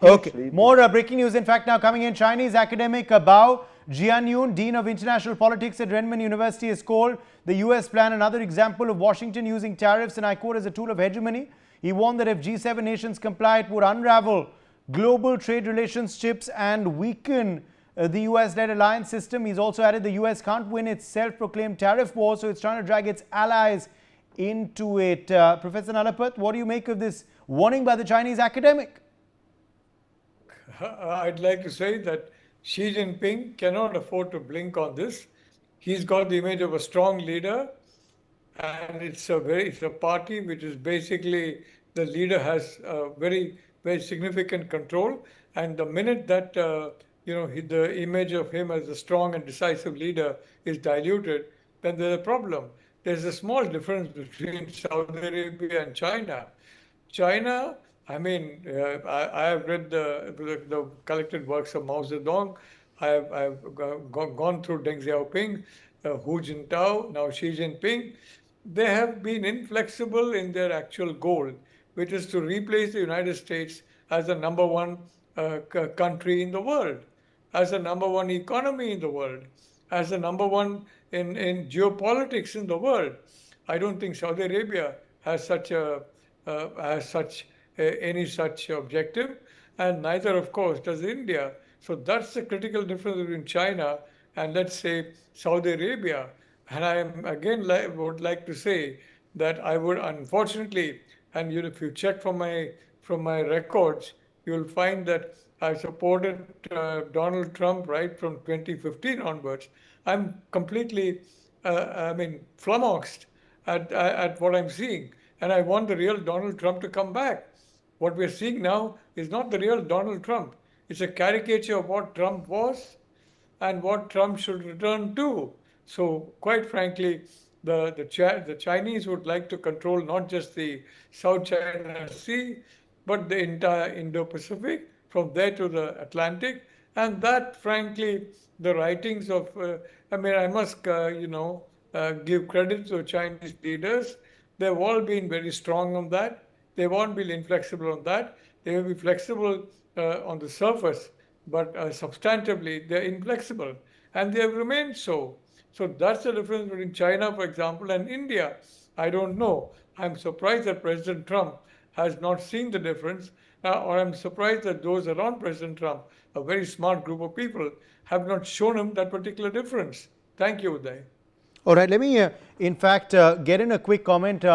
Okay, more breaking news. In fact, now coming in, Chinese academic Bao Jianyun, Dean of International Politics at Renmin University, has called the US plan another example of Washington using tariffs, and I quote, as a tool of hegemony. He warned that if G7 nations comply, it would unravel global trade relationships and weaken the US-led alliance system. He's also added the US can't win its self-proclaimed tariff war, so it's trying to drag its allies into it. Professor Nalapath, what do you make of this warning by the Chinese academic? I'd like to say that Xi Jinping cannot afford to blink on this. He's got the image of a strong leader, and it's a party which is basically the leader has very significant control. And the minute that the image of him as a strong and decisive leader is diluted, then there's a problem. There's a small difference between Saudi Arabia and China. China, I mean, I have read the collected works of Mao Zedong. I've gone through Deng Xiaoping, Hu Jintao, now Xi Jinping. They have been inflexible in their actual goal, which is to replace the United States as the number one country in the world, as the number one economy in the world, as the number one in geopolitics in the world. I don't think Saudi Arabia has any such objective, and neither, of course, does India. So that's the critical difference between China and, let's say, Saudi Arabia. And I am again would like to say that I would, unfortunately, and if you check from my records, you will find that I supported Donald Trump right from 2015 onwards. I'm completely, flummoxed at what I'm seeing, and I want the real Donald Trump to come back. What we're seeing now is not the real Donald Trump. It's a caricature of what Trump was and what Trump should return to. So, quite frankly, the Chinese would like to control not just the South China Sea, but the entire Indo-Pacific, from there to the Atlantic. And that, frankly, the writings of, I must, give credit to Chinese leaders. They've all been very strong on that. They won't be inflexible on that. They will be flexible on the surface, but substantively, they're inflexible. And they have remained so. So that's the difference between China, for example, and India. I don't know. I'm surprised that President Trump has not seen the difference, or I'm surprised that those around President Trump, a very smart group of people, have not shown him that particular difference. Thank you, Uday. All right, let me, in fact, get in a quick comment.